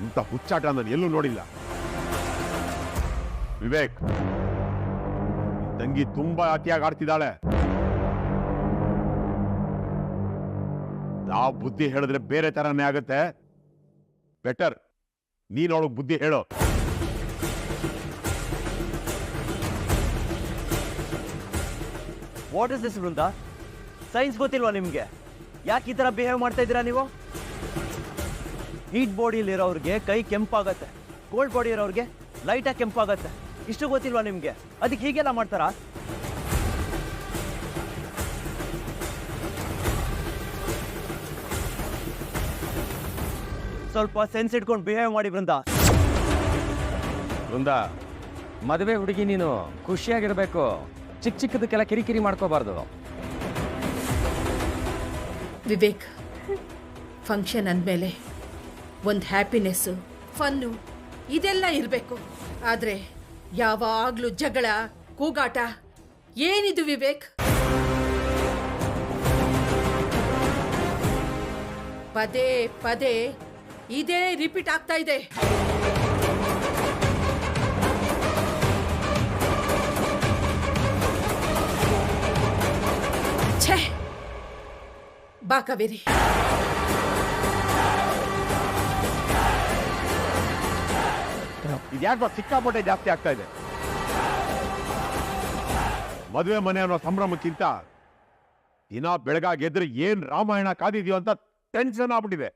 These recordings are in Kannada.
ಇಂಥ ಹುಚ್ಚಾಟ ನಾನು ಎಲ್ಲೂ ನೋಡಿಲ್ಲ. ವಿವೇಕ್, ತಂಗಿ ತುಂಬಾ ಅತಿಯಾಗಿ ಆಡ್ತಿದ್ದಾಳೆ. ನಾವು ಬುದ್ಧಿ ಹೇಳಿದ್ರೆ ಬೇರೆ ತರನೇ ಆಗುತ್ತೆ. ಬೆಟರ್ ನೀನ್ ಅವಳಿಗೆ ಬುದ್ಧಿ ಹೇಳೋ. ವಾಟ್ ಇಸ್ ದಿಸ್ ವೃಂದ? ಸೈನ್ಸ್ ಗೊತ್ತಿಲ್ವಾ ನಿಮ್ಗೆ? ಯಾಕೆ ಈ ತರ ಬಿಹೇವ್ ಮಾಡ್ತಾ ಇದ್ದೀರಾ ನೀವು? ಹೀಟ್ ಬಾಡಿಲಿ ಇರೋರಿಗೆ ಕೈ ಕೆಂಪಾಗತ್ತೆ, ಕೋಲ್ಡ್ ಬಾಡಿ ಇರೋರಿಗೆ ಲೈಟಾಗಿ ಕೆಂಪಾಗತ್ತೆ. ಇಷ್ಟು ಗೊತ್ತಿಲ್ವಾ ನಿಮ್ಗೆ? ಅದಕ್ಕೆ ಹೀಗೆಲ್ಲ ಮಾಡ್ತಾರಾ? ಸ್ವಲ್ಪ ಸೆನ್ಸ್ ಇಟ್ಕೊಂಡು ಬಿಹೇವ್ ಮಾಡಿ ವೃಂದ. ವೃಂದ, ಮದುವೆ ಹುಡುಗಿ ನೀನು ಖುಷಿಯಾಗಿರ್ಬೇಕು. ಚಿಕ್ಕ ಚಿಕ್ಕದಕ್ಕೆಲ್ಲ ಕಿರಿಕಿರಿ ಮಾಡ್ಕೋಬಾರ್ದು. ವಿವೇಕ್, ಫಂಕ್ಷನ್ ಅಂದಮೇಲೆ ಒಂದು ಹ್ಯಾಪಿನೆಸ್ಸು, ಫನ್ನು ಇದೆಲ್ಲ ಇರಬೇಕು. ಆದರೆ ಯಾವಾಗಲೂ ಜಗಳ, ಕೂಗಾಟ, ಏನಿದು ವಿವೇಕ್? ಪದೇ ಪದೇ ಇದೇ ರಿಪೀಟ್ ಆಗ್ತಾ ಇದೆ. ಛೇ, ಬಾ ಕಾವೇರಿ. ಇದ್ಯಾಕೋ ಸಿಕ್ಕಾಪಟ್ಟೆ ಜಾಸ್ತಿ ಆಗ್ತಾ ಇದೆ. ಮದುವೆ ಮನೆ ಅನ್ನೋ ಸಂಭ್ರಮಕ್ಕಿಂತ ದಿನ ಬೆಳಗಾಗಿ ಎದ್ರೆ ಏನ್ ರಾಮಾಯಣ ಕಾದಿದ್ಯೋ ಅಂತ ಟೆನ್ಷನ್ ಆಗ್ಬಿಟ್ಟಿದೆ.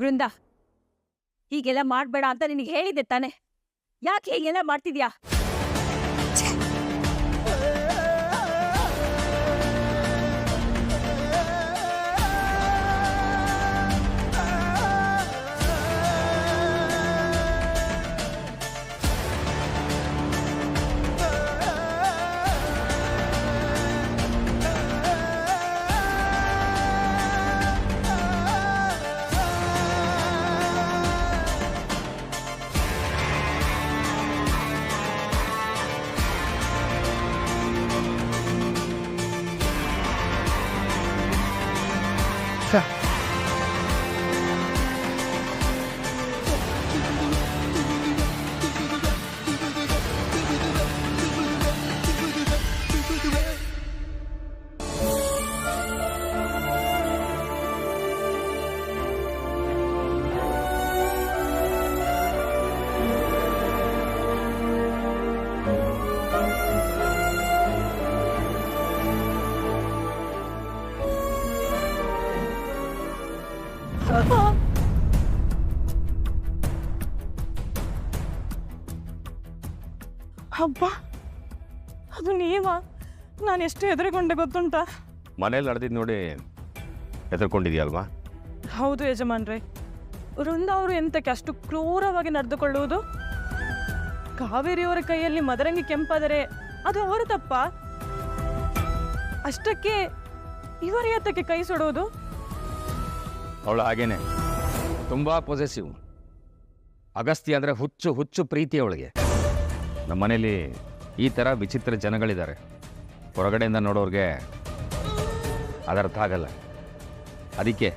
ವೃಂದ, ಹೀಗೆಲ್ಲ ಮಾಡ್ಬೇಡ ಅಂತ ನಿನಗೆ ಹೇಳಿದ್ದೆ ತಾನೆ? ಯಾಕೆ ಹೀಗೆಲ್ಲ ಮಾಡ್ತಿದ್ಯಾ? ಹಬ್ಬ, ಅದು ನೀವಾ? ನಾನು ಎಷ್ಟು ಹೆದರಿಕೊಂಡೆ ಗೊತ್ತುಂಟಾ? ಮನೇಲಿ ನಡೆದಿದ್ದು ನೋಡಿ ಹೆದರ್ಕೊಂಡಿದ್ಯಲ್ವಾ? ಹೌದು ಯಜಮಾನ್ರೆ. ವೃಂದ ಅವರು ಎಂತಕ್ಕೆ ಅಷ್ಟು ಕ್ರೂರವಾಗಿ ನಡೆದುಕೊಳ್ಳುವುದು? ಕಾವೇರಿಯವರ ಕೈಯಲ್ಲಿ ಮದರಂಗಿ ಕೆಂಪಾದರೆ ಅದು ಅವರ ತಪ್ಪ? ಅಷ್ಟಕ್ಕೆ ಇವರ ಏತಕ್ಕೆ ಕೈ ಸುಡೋದು? ಅವಳು ಹಾಗೇನೆ, ತುಂಬಾ ಪೊಸೆಸಿವ್. ಅಗಸ್ತ್ಯ ಅಂದರೆ ಹುಚ್ಚು ಹುಚ್ಚು ಪ್ರೀತಿ ಅವಳಿಗೆ. ನಮ್ಮ ಮನೇಲಿ ಈ ಥರ ವಿಚಿತ್ರ ಜನಗಳಿದ್ದಾರೆ. ಹೊರಗಡೆಯಿಂದ ನೋಡೋರಿಗೆ ಅದರ್ಥ ಆಗಲ್ಲ. ಅದಕ್ಕೆ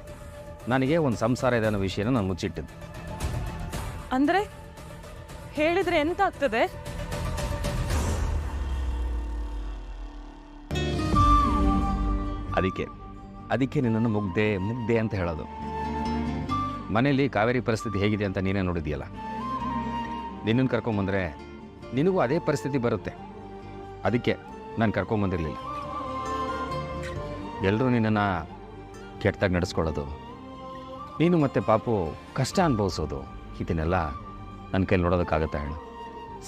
ನನಗೆ ಒಂದು ಸಂಸಾರ ಇದೆ ಅನ್ನೋ ವಿಷಯನ ನಾನು ಮುಚ್ಚಿಟ್ಟಿದ್ದು. ಅಂದರೆ ಹೇಳಿದ್ರೆ ಎಂತ ಆಗ್ತದೆ? ಅದಕ್ಕೆ ನಿನ್ನನ್ನು ಮುಗ್ದೆ ಮುಗ್ದೆ ಅಂತ ಹೇಳೋದು. ಮನೇಲಿ ಕಾವೇರಿ ಪರಿಸ್ಥಿತಿ ಹೇಗಿದೆ ಅಂತ ನೀನೇ ನೋಡಿದೆಯಲ್ಲ. ನಿನ್ನನ್ನು ಕರ್ಕೊಂಬಂದರೆ ನಿನಗೂ ಅದೇ ಪರಿಸ್ಥಿತಿ ಬರುತ್ತೆ. ಅದಕ್ಕೆ ನಾನು ಕರ್ಕೊಂಬಂದಿರಲಿಲ್ಲ. ಎಲ್ಲರೂ ನಿನ್ನನ್ನು ಕೆಟ್ಟದಾಗಿ ನಡೆಸ್ಕೊಳ್ಳೋದು, ನೀನು ಮತ್ತೆ ಪಾಪು ಕಷ್ಟ ಅನುಭವಿಸೋದು, ಇದನ್ನೆಲ್ಲ ನನ್ನ ಕೈಲಿ ನೋಡೋದಕ್ಕಾಗತ್ತಾ ಹೇಳು?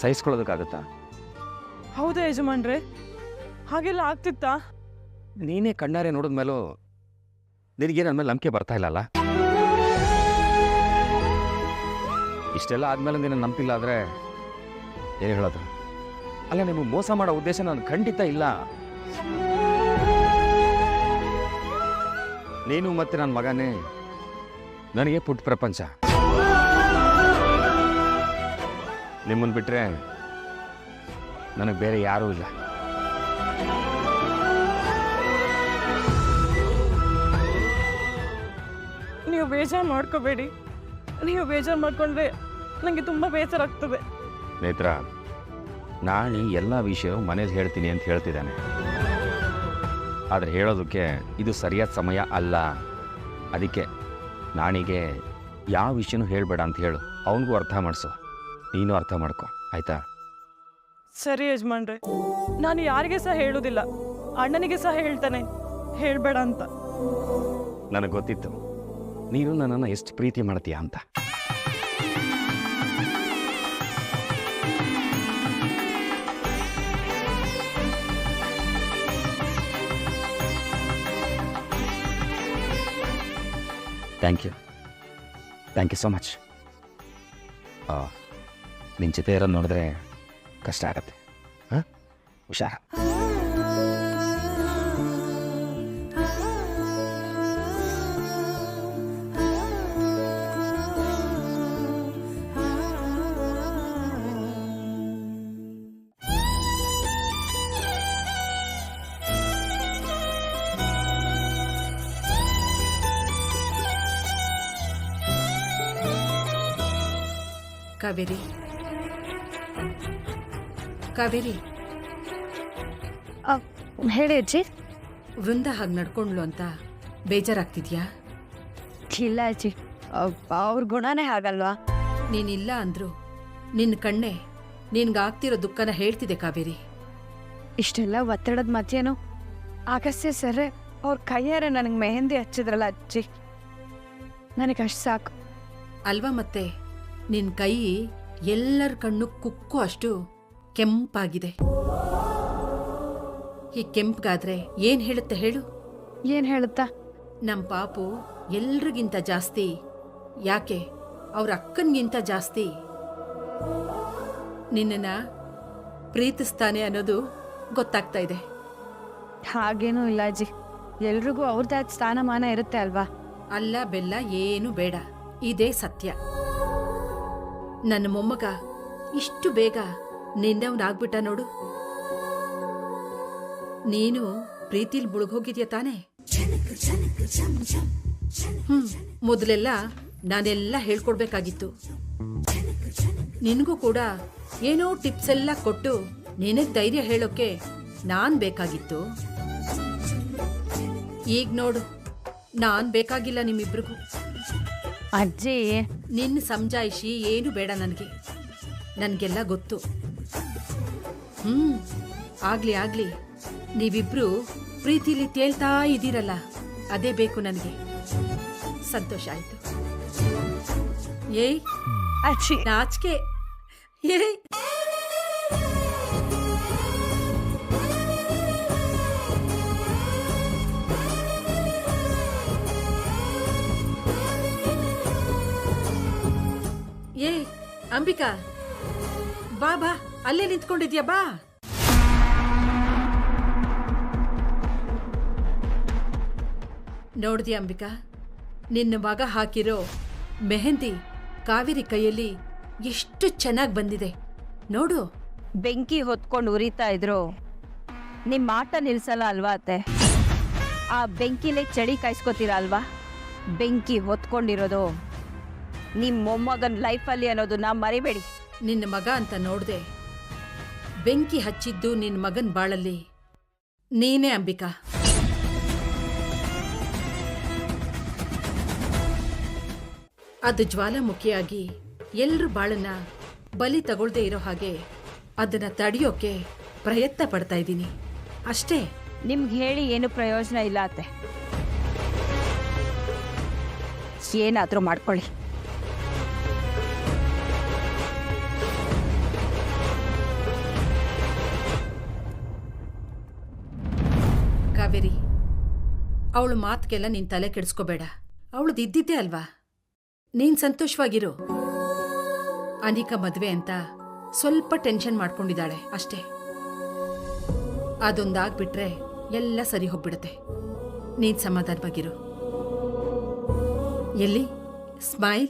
ಸಹಿಸ್ಕೊಳ್ಳೋದಕ್ಕಾಗತ್ತಾ? ಹೌದಾ ಯಜಮಾನ್ರೆ? ಹಾಗೆಲ್ಲ ಆಗ್ತಿತ್ತಾ? ನೀನೇ ಕಣ್ಣಾರೆ ನೋಡಿದ್ಮೇಲೂ ನಿನಗೆ ನನ್ನ ಮೇಲೆ ನಂಬಿಕೆ ಬರ್ತಾ ಇಲ್ಲಲ್ಲ? ಇಷ್ಟೆಲ್ಲ ಆದಮೇಲೆ ನಿನ್ನ ನಂಬಿಲ್ಲ ಆದರೆ ಏನು ಹೇಳೋದು? ಅಲ್ಲ, ನಿಮಗೆ ಮೋಸ ಮಾಡೋ ಉದ್ದೇಶ ನಾನು ಖಂಡಿತ ಇಲ್ಲ. ನೀನು ಮತ್ತೆ ನನ್ನ ಮಗನೇ ನನಗೆ ಪುಟ್ಟ ಪ್ರಪಂಚ. ನಿಮ್ಮನ್ನು ಬಿಟ್ಟರೆ ನನಗೆ ಬೇರೆ ಯಾರೂ ಇಲ್ಲ. ನೀವು ಬೇಜಾರು ಮಾಡ್ಕೋಬೇಡಿ. ನೀವು ಬೇಜಾರು ಮಾಡ್ಕೊಂಡ್ರೆ ನನಗೆ ತುಂಬ ಬೇಸರ ಆಗ್ತದೆ. ನೇತ್ರ, ನಾಳೆ ಎಲ್ಲ ವಿಷಯ ಮನೇಲಿ ಹೇಳ್ತೀನಿ ಅಂತ ಹೇಳ್ತಿದ್ದಾನೆ. ಆದರೆ ಹೇಳೋದಕ್ಕೆ ಇದು ಸರಿಯಾದ ಸಮಯ ಅಲ್ಲ. ಅದಕ್ಕೆ ನಾಣಿಗೆ ಯಾವ ವಿಷಯನೂ ಹೇಳಬೇಡ ಅಂತ ಹೇಳು. ಅವನಿಗೂ ಅರ್ಥ ಮಾಡಿಸು, ನೀನು ಅರ್ಥ ಮಾಡ್ಕೊ, ಆಯಿತಾ? ಸರಿ ಯಜಮಾನ್ರೆ, ನಾನು ಯಾರಿಗೆ ಸಹ ಹೇಳೋದಿಲ್ಲ. ಅಣ್ಣನಿಗೆ ಸಹ ಹೇಳ್ತಾನೆ ಹೇಳಬೇಡ ಅಂತ. ನನಗೆ ಗೊತ್ತಿತ್ತು ನೀನು ನನ್ನನ್ನು ಎಷ್ಟು ಪ್ರೀತಿ ಮಾಡ್ತೀಯ ಅಂತ. Thank you so much. ನಿನ್ನ ಜೊತೆ ಇರೋದು ನೋಡಿದ್ರೆ ಕಷ್ಟ ಆಗತ್ತೆ. ಹಾಂ, ಹುಷಾರ. ಕಾವೇರಿ, ಕಾವೇರಿ, ಹೇಳಿ ಅಜ್ಜಿ. ವೃಂದ ಹಾಗೆ ನಡ್ಕೊಂಡ್ಲು ಅಂತ ಬೇಜಾರಾಗ್ತಿದ್ಯಾ? ಇಲ್ಲ ಅಜ್ಜಿ, ಅವ್ರ ಗುಣನೇ ಹಾಗಲ್ವಾ? ನೀನಿಲ್ಲ ಅಂದ್ರು ನಿನ್ನ ಕಣ್ಣೆ ನಿನ್ಗಾಗ್ತಿರೋ ದುಃಖನ ಹೇಳ್ತಿದೆ ಕಾವೇರಿ. ಇಷ್ಟೆಲ್ಲ ಒತ್ತಡದ ಮಧ್ಯೇನು ಅಗಸ್ತ್ಯ ಸರ್ ಅವ್ರ ಕೈಯಾರೆ ನನಗೆ ಮೆಹಂದಿ ಹಚ್ಚಿದ್ರಲ್ಲ ಅಜ್ಜಿ, ನನಗೆ ಅಷ್ಟು ಸಾಕು. ಅಲ್ವಾ ಮತ್ತೆ ನಿನ್ ಕೈ ಎಲ್ಲರ ಕಣ್ಣು ಕುಕ್ಕು ಅಷ್ಟು ಕೆಂಪಾಗಿದೆ. ಈ ಕೆಂಪ್ಗಾದ್ರೆ ಏನ್ ಹೇಳುತ್ತೆ ಹೇಳು? ಏನ್ ಹೇಳುತ್ತಾ? ನಮ್ ಪಾಪು ಎಲ್ರಿಗಿಂತ ಜಾಸ್ತಿ, ಯಾಕೆ ಅವ್ರ ಅಕ್ಕನ್ಗಿಂತ ಜಾಸ್ತಿ ನಿನ್ನನ್ನ ಪ್ರೀತಿಸ್ತಾನೆ ಅನ್ನೋದು ಗೊತ್ತಾಗ್ತಾ ಇದೆ. ಹಾಗೇನೂ ಇಲ್ಲ ಅಜ್ಜಿ, ಎಲ್ರಿಗೂ ಅವ್ರದ್ದಾದ ಸ್ಥಾನಮಾನ ಇರುತ್ತೆ ಅಲ್ವಾ? ಅಲ್ಲ ಬೆಲ್ಲ ಏನು ಬೇಡ, ಇದೇ ಸತ್ಯ. ನನ್ನ ಮೊಮ್ಮಗ ಇಷ್ಟು ಬೇಗ ನಿಂದವನಾಗ್ಬಿಟ್ಟ ನೋಡು. ನೀನು ಪ್ರೀತಿಲ್ ಮುಳುಗೋಗಿದ್ಯಾ ತಾನೆ? ಮೊದಲೆಲ್ಲ ನಾನೆಲ್ಲ ಹೇಳ್ಕೊಡ್ಬೇಕಾಗಿತ್ತು. ನಿನಗೂ ಕೂಡ ಏನೋ ಟಿಪ್ಸ್ ಎಲ್ಲ ಕೊಟ್ಟು ನಿನಗ್ ಧೈರ್ಯ ಹೇಳೋಕೆ ನಾನ್ ಬೇಕಾಗಿತ್ತು. ಈಗ ನೋಡು, ನಾನ್ ಬೇಕಾಗಿಲ್ಲ ನಿಮ್ಮಿಬ್ರಿಗೂ. ಅಜ್ಜಿ, ನಿನ್ನ ಸಮಜಾಯಿಷಿ ಏನು ಬೇಡ ನನಗೆ, ನನಗೆಲ್ಲ ಗೊತ್ತು. ಆಗ್ಲಿ ನೀವಿಬ್ರು ಪ್ರೀತಿಲಿ ತೇಲ್ತಾ ಇದ್ದೀರಲ್ಲ, ಅದೇ ಬೇಕು ನನಗೆ. ಸಂತೋಷ ಆಯ್ತು. ಏಯ್ ಅಜ್ಜಿ, ನಾಚಿಕೆ. ಏಯ್ ಏ ಅಂಬಿಕಾ, ಬಾ ಬಾ, ಅಲ್ಲೇ ನಿಂತ್ಕೊಂಡಿದ್ಯಾ, ಬಾ. ನೋಡ್ದ್ಯಾ ಅಂಬಿಕಾ, ನಿನ್ನ ಮಗ ಹಾಕಿರೋ ಮೆಹಂದಿ ಕಾವೇರಿ ಕೈಯಲ್ಲಿ ಎಷ್ಟು ಚೆನ್ನಾಗಿ ಬಂದಿದೆ ನೋಡು. ಬೆಂಕಿ ಹೊತ್ಕೊಂಡು ಉರಿತಾ ಇದ್ರು ನಿಮ್ಮ ಆಟ ನಿಲ್ಸಲ್ಲ ಅಲ್ವಾ ಅತ್ತೆ? ಆ ಬೆಂಕಿಲೇ ಚಳಿ ಕಾಯಿಸ್ಕೋತೀರ ಅಲ್ವಾ? ಬೆಂಕಿ ಹೊತ್ಕೊಂಡಿರೋದು ನಿಮ್ಮ ಮೊಮ್ಮಗನ ಲೈಫಲ್ಲಿ ಅನ್ನೋದನ್ನ ಮರಿಬೇಡಿ. ನಿನ್ನ ಮಗ ಅಂತ ನೋಡ್ದೆ, ಬೆಂಕಿ ಹಚ್ಚಿದ್ದು ನಿನ್ನ ಮಗನ ಬಾಳಲ್ಲಿ ನೀನೇ ಅಂಬಿಕಾ. ಅದು ಜ್ವಾಲಾಮುಖಿಯಾಗಿ ಎಲ್ರ ಬಾಳನ್ನ ಬಲಿ ತಗೊಳ್ದೇ ಇರೋ ಹಾಗೆ ಅದನ್ನ ತಡೆಯೋಕೆ ಪ್ರಯತ್ನ ಪಡ್ತಾ ಇದ್ದೀನಿ ಅಷ್ಟೇ. ನಿಮ್ಗೆ ಹೇಳಿ ಏನು ಪ್ರಯೋಜನ ಇಲ್ಲ ಅತ್ತೆ, ಏನಾದರೂ ಮಾಡ್ಕೊಳ್ಳಿ. ಕಾವೇರಿ, ಅವಳು ಮಾತಿಗೆಲ್ಲ ನೀನ್ ತಲೆ ಕೆಡಿಸ್ಕೋಬೇಡ. ಅವಳದು ಇದ್ದಿದ್ದೇ ಅಲ್ವಾ, ನೀನ್ ಸಂತೋಷವಾಗಿರು. ಅನಿಕಾ ಮದ್ವೆ ಅಂತ ಸ್ವಲ್ಪ ಟೆನ್ಷನ್ ಮಾಡ್ಕೊಂಡಿದ್ದಾಳೆ ಅಷ್ಟೇ. ಅದೊಂದಾಗ್ಬಿಟ್ರೆ ಎಲ್ಲ ಸರಿ ಹೋಗ್ಬಿಡುತ್ತೆ. ನೀನ್ ಸಮಾಧಾನವಾಗಿರು. ಎಲ್ಲಿ ಸ್ಮೈಲ್.